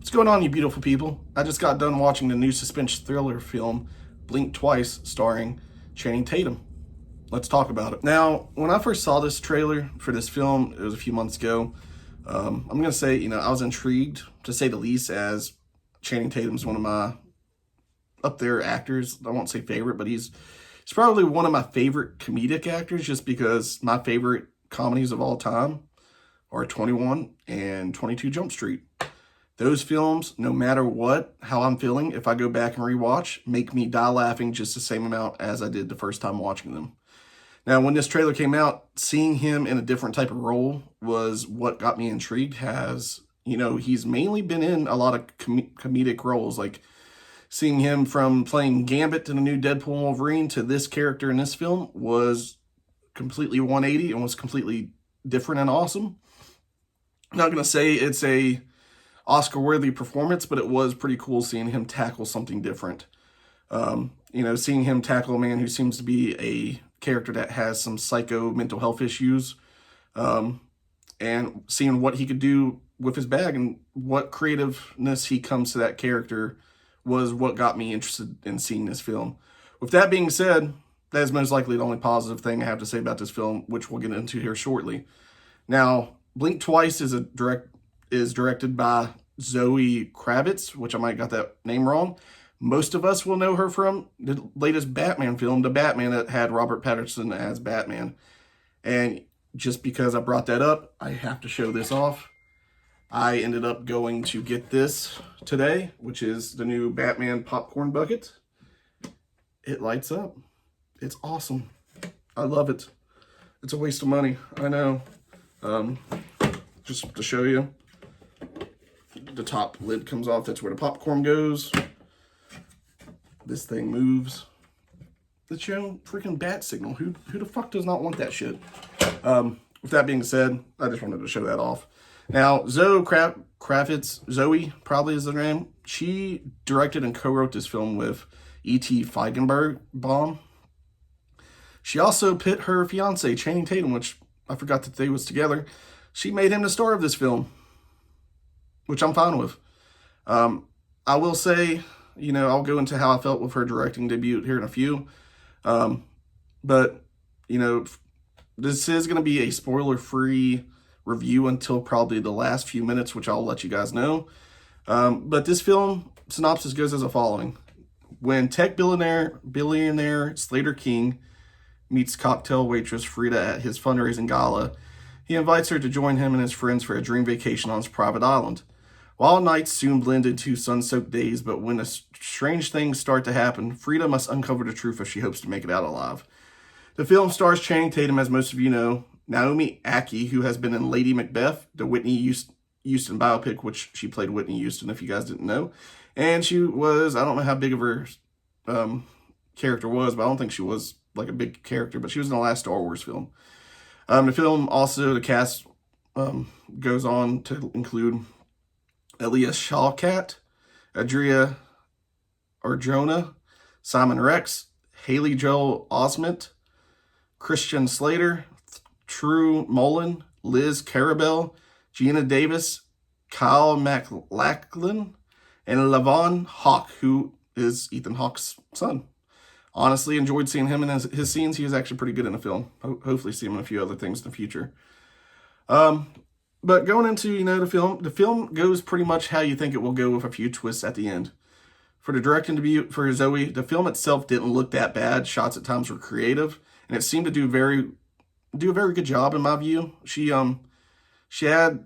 What's going on, you beautiful people? I just got done watching the new suspense thriller film, Blink Twice, starring Channing Tatum. Let's talk about it. Now, when I first saw this trailer for this film, it was a few months ago. I'm going to say, I was intrigued, to say the least, as Channing Tatum's one of my up there actors. I won't say favorite, but he's probably one of my favorite comedic actors, just because my favorite comedies of all time are 21 and 22 Jump Street. Those films, no matter how I'm feeling, if I go back and rewatch, make me die laughing just the same amount as I did the first time watching them. Now, when this trailer came out, seeing him in a different type of role was what got me intrigued. He's mainly been in a lot of comedic roles, like seeing him from playing Gambit in the new Deadpool and Wolverine to this character in this film was completely 180 and was completely different and awesome. I'm not going to say it's a Oscar-worthy performance, but it was pretty cool seeing him tackle something different. Seeing him tackle a man who seems to be a character that has some psycho mental health issues, and seeing what he could do with his bag and what creativeness he comes to that character was what got me interested in seeing this film. With that being said, that is most likely the only positive thing I have to say about this film, which we'll get into here shortly. Now, Blink Twice is directed by Zoe Kravits, which I might got that name wrong. Most of us will know her from the latest Batman film, The Batman, that had Robert Pattinson as Batman. And just because I brought that up, I have to show this off. I ended up going to get this today, which is the new Batman popcorn bucket. It lights up. It's awesome. I love it. It's a waste of money, I know. Just to show you, the top lid comes off. That's where the popcorn goes. This thing moves. It's your own freaking bat signal. Who the fuck does not want that shit? With that being said, I just wanted to show that off. Now, Zoe Kravitz, Zoe probably is the name. She directed and co-wrote this film with E.T. Feigenbaum. She also put her fiance, Channing Tatum, which I forgot that they was together. She made him the star of this film, which I'm fine with. I will say, I'll go into how I felt with her directing debut here in a few. But this is going to be a spoiler-free review until probably the last few minutes, which I'll let you guys know. But this film synopsis goes as the following. When tech billionaire Slater King meets cocktail waitress Frida at his fundraising gala, he invites her to join him and his friends for a dream vacation on his private island. Wild nights soon blend into sun-soaked days, but when strange things start to happen, Frida must uncover the truth if she hopes to make it out alive. The film stars Channing Tatum, as most of you know, Naomi Ackie, who has been in Lady Macbeth, the Whitney Houston biopic, which she played Whitney Houston, if you guys didn't know. And she was, I don't know how big of her character was, but I don't think she was like a big character, but she was in the last Star Wars film. The film also, the cast goes on to include Elias Shawkat, Adria Arjona, Simon Rex, Haley Joel Osment, Christian Slater, True Mullen, Liz Carabell, Gina Davis, Kyle MacLachlan, and Lavon Hawk, who is Ethan Hawke's son. Honestly, enjoyed seeing him in his scenes. He was actually pretty good in the film. Hopefully see him in a few other things in the future. But going into, the film goes pretty much how you think it will go, with a few twists at the end. For the directing debut for Zoe, the film itself didn't look that bad. Shots at times were creative, and it seemed to do a very good job in my view. She had a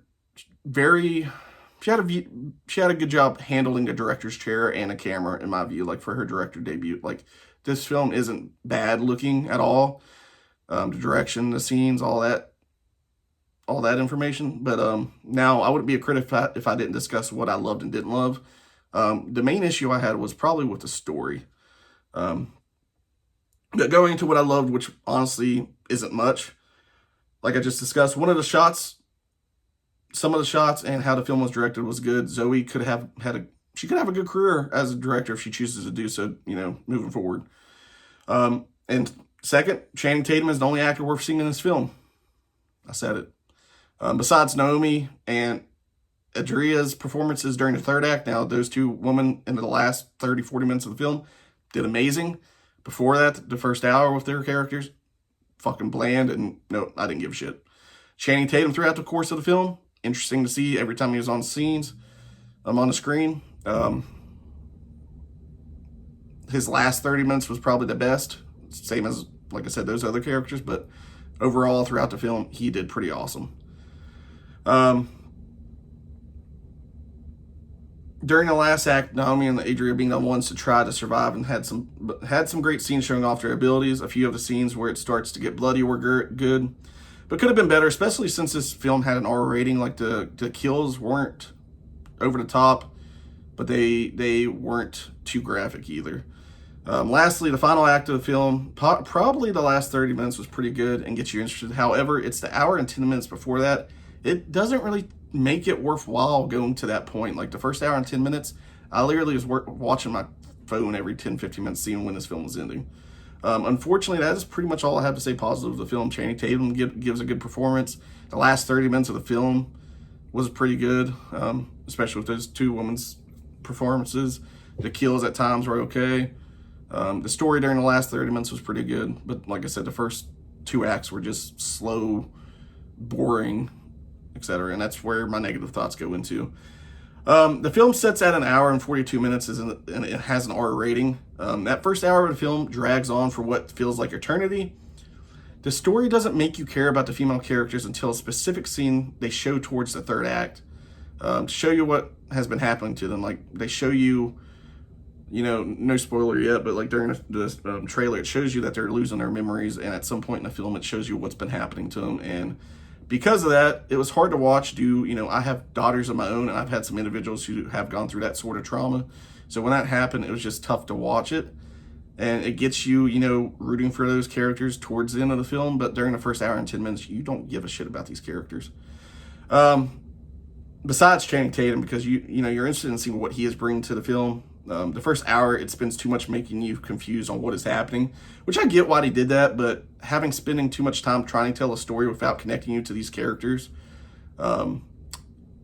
good job handling a director's chair and a camera, in my view, like for her director debut. Like, this film isn't bad looking at all. The direction, the scenes, all that information. But now, I wouldn't be a critic if I didn't discuss what I loved and didn't love. The main issue I had was probably with the story. But going into what I loved, which honestly isn't much, like I just discussed, some of the shots and how the film was directed was good. Zoe could have a good career as a director if she chooses to do so, moving forward. And second, Channing Tatum is the only actor worth seeing in this film. I said it. Besides Naomi and Adria's performances during the third act, now those two women in the last 30, 40 minutes of the film did amazing. Before that, the first hour with their characters, fucking bland, and no, I didn't give a shit. Channing Tatum throughout the course of the film, interesting to see every time he was on scenes, on the screen. His last 30 minutes was probably the best, same as, like I said, those other characters, but overall, throughout the film, he did pretty awesome. During the last act, Naomi and Adria being the ones to try to survive and had some great scenes showing off their abilities. A few of the scenes where it starts to get bloody were good, but could have been better, especially since this film had an R rating. Like the kills weren't over the top, but they weren't too graphic either. Lastly, the final act of the film, probably the last 30 minutes was pretty good and gets you interested. However, it's the hour and 10 minutes before that. It doesn't really make it worthwhile going to that point. Like the first hour and 10 minutes, I literally was watching my phone every 10, 15 minutes, seeing when this film was ending. Unfortunately, that is pretty much all I have to say positive of the film. Channing Tatum gives a good performance. The last 30 minutes of the film was pretty good, especially with those two women's performances. The kills at times were okay. The story during the last 30 minutes was pretty good, but like I said, the first two acts were just slow, boring, etc. And that's where my negative thoughts go into. The film sets at an hour and 42 minutes and it has an R rating. That first hour of the film drags on for what feels like eternity. The story doesn't make you care about the female characters until a specific scene they show towards the third act, to show you what has been happening to them. Like they show you, no spoiler yet, but like during the trailer, it shows you that they're losing their memories, and at some point in the film, it shows you what's been happening to them. And because of that, it was hard to watch. I have daughters of my own, and I've had some individuals who have gone through that sort of trauma. So when that happened, it was just tough to watch it. And it gets you, rooting for those characters towards the end of the film. But during the first hour and 10 minutes, you don't give a shit about these characters. Besides Channing Tatum, because you're interested in seeing what he is bringing to the film. The first hour, it spends too much making you confused on what is happening, which I get why he did that, but spending too much time trying to tell a story without connecting you to these characters, they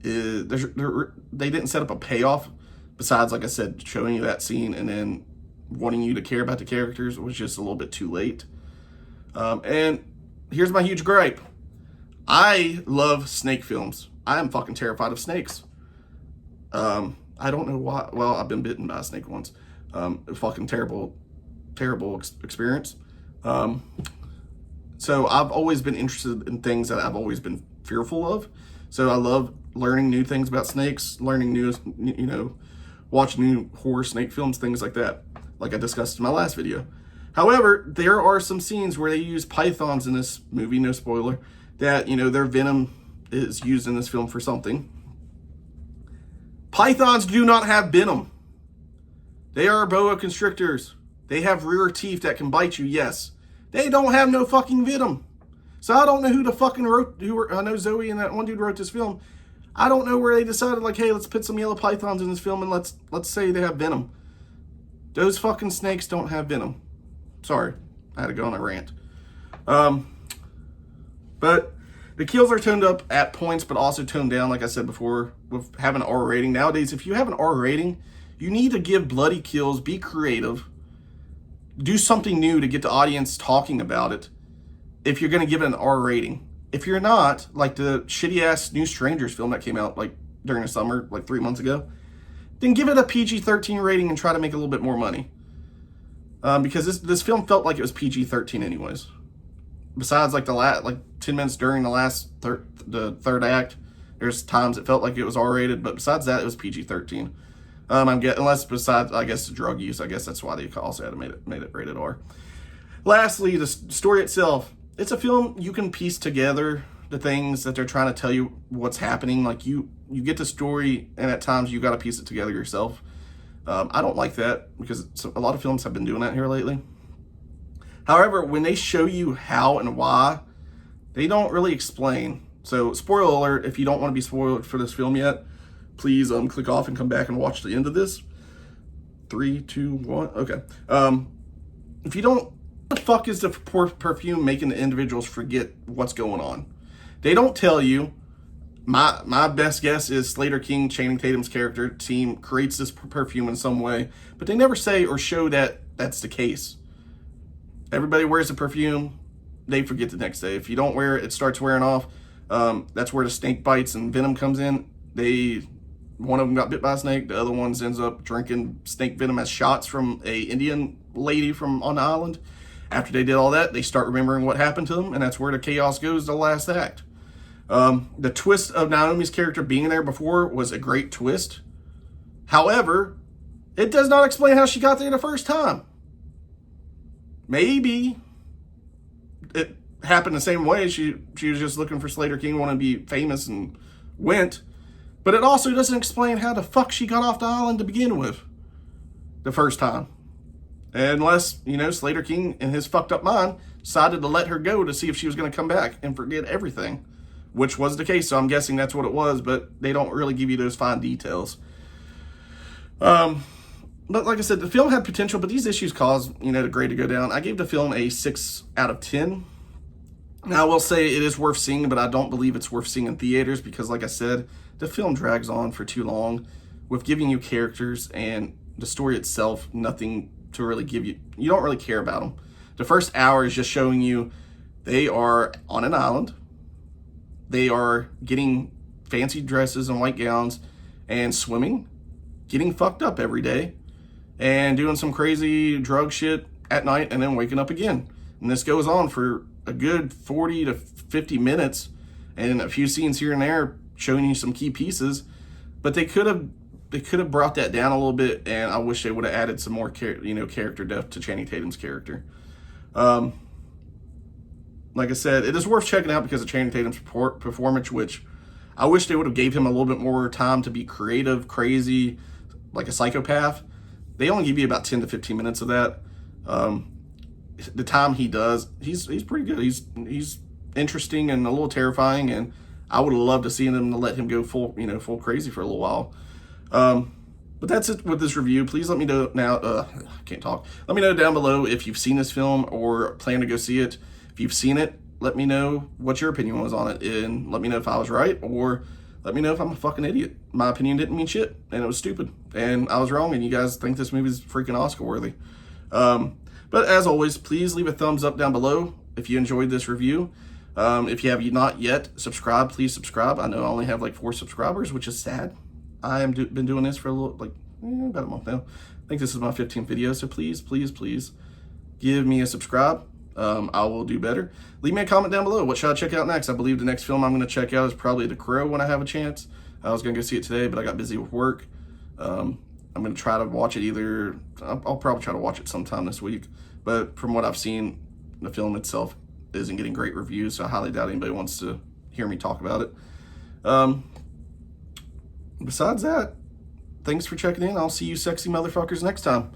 didn't set up a payoff besides, like I said, showing you that scene and then wanting you to care about the characters was just a little bit too late. And here's my huge gripe. I love snake films. I am fucking terrified of snakes. I don't know why. Well, I've been bitten by a snake once. Fucking terrible experience. So I've always been interested in things that I've always been fearful of. So I love learning new things about snakes, learning new, watching new horror snake films, things like that, like I discussed in my last video. However, there are some scenes where they use pythons in this movie, no spoiler, that, their venom is used in this film for something. Pythons do not have venom. They are boa constrictors. They have rear teeth that can bite you, yes. They don't have no fucking venom. So I don't know who the fucking I know Zoe and that one dude wrote this film. I don't know where they decided, like, hey, let's put some yellow pythons in this film and let's say they have venom. Those fucking snakes don't have venom. Sorry, I had to go on a rant. But the kills are toned up at points, but also toned down, like I said before, with having an R rating. Nowadays, if you have an R rating, you need to give bloody kills, be creative, do something new to get the audience talking about it if you're going to give it an R rating. If you're not, like the shitty-ass New Strangers film that came out like during the summer, like 3 months ago, then give it a PG-13 rating and try to make a little bit more money. Because this film felt like it was PG-13 anyways. Besides, like 10 minutes during the third act, there's times it felt like it was R-rated, but besides that, it was PG-13. Unless besides, I guess, drug use. I guess that's why they also had made it rated R. Lastly, the story itself. It's a film you can piece together the things that they're trying to tell you what's happening. Like you get the story, and at times you got to piece it together yourself. I don't like that because a lot of films have been doing that here lately. However, when they show you how and why, they don't really explain. So, spoiler alert, if you don't want to be spoiled for this film yet, please click off and come back and watch the end of this. 3, 2, 1, okay. If you don't, what the fuck is the perfume making the individuals forget what's going on? They don't tell you. My best guess is Slater King, Channing Tatum's character team, creates this perfume in some way, but they never say or show that that's the case. Everybody wears the perfume, they forget the next day. If you don't wear it, it starts wearing off. That's where the snake bites and venom comes in. One of them got bit by a snake. The other ones ends up drinking snake venom as shots from a Indian lady from on the island. After they did all that, they start remembering what happened to them, and that's where the chaos goes, the last act. The twist of Naomi's character being there before was a great twist. However, it does not explain how she got there the first time. Maybe it happened the same way. She was just looking for Slater King, wanted to be famous, and went. But it also doesn't explain how the fuck she got off the island to begin with the first time. Unless, Slater King, in his fucked up mind, decided to let her go to see if she was going to come back and forget everything, which was the case. So I'm guessing that's what it was, but they don't really give you those fine details. But like I said, the film had potential, but these issues caused, the grade to go down. I gave the film a 6 out of 10. Now, I will say it is worth seeing, but I don't believe it's worth seeing in theaters because, like I said, the film drags on for too long with giving you characters and the story itself, nothing to really give you. You don't really care about them. The first hour is just showing you they are on an island. They are getting fancy dresses and white gowns and swimming, getting fucked up every day, and doing some crazy drug shit at night and then waking up again. And this goes on for a good 40 to 50 minutes and a few scenes here and there showing you some key pieces, but they could have brought that down a little bit, and I wish they would have added some more character depth to Channing Tatum's character. Like I said, it is worth checking out because of Channing Tatum's performance, which I wish they would have gave him a little bit more time to be creative, crazy, like a psychopath. They only give you about 10 to 15 minutes of that. The time he does, he's pretty good. He's interesting and a little terrifying, and I would have loved to see them to let him go full crazy for a little while. But that's it with this review. Please let me know now. I can't talk. Let me know down below if you've seen this film or plan to go see it. If you've seen it, let me know what your opinion was on it, and let me know if I was right, or let me know if I'm a fucking idiot. My opinion didn't mean shit, and it was stupid, and I was wrong, and you guys think this movie is freaking Oscar worthy. But as always, please leave a thumbs up down below if you enjoyed this review. If you have not yet subscribed, please subscribe. I know I only have like 4 subscribers, which is sad. I have been doing this for about a month now. I think this is my 15th video, so please, please, please give me a subscribe. I will do better. Leave me a comment down below. What should I check out next? I believe the next film I'm going to check out is probably The Crow when I have a chance. I was going to go see it today, but I got busy with work. I'm going to try to watch it I'll probably try to watch it sometime this week. But from what I've seen, the film itself isn't getting great reviews, so I highly doubt anybody wants to hear me talk about it. Besides that, thanks for checking in. I'll see you sexy motherfuckers next time.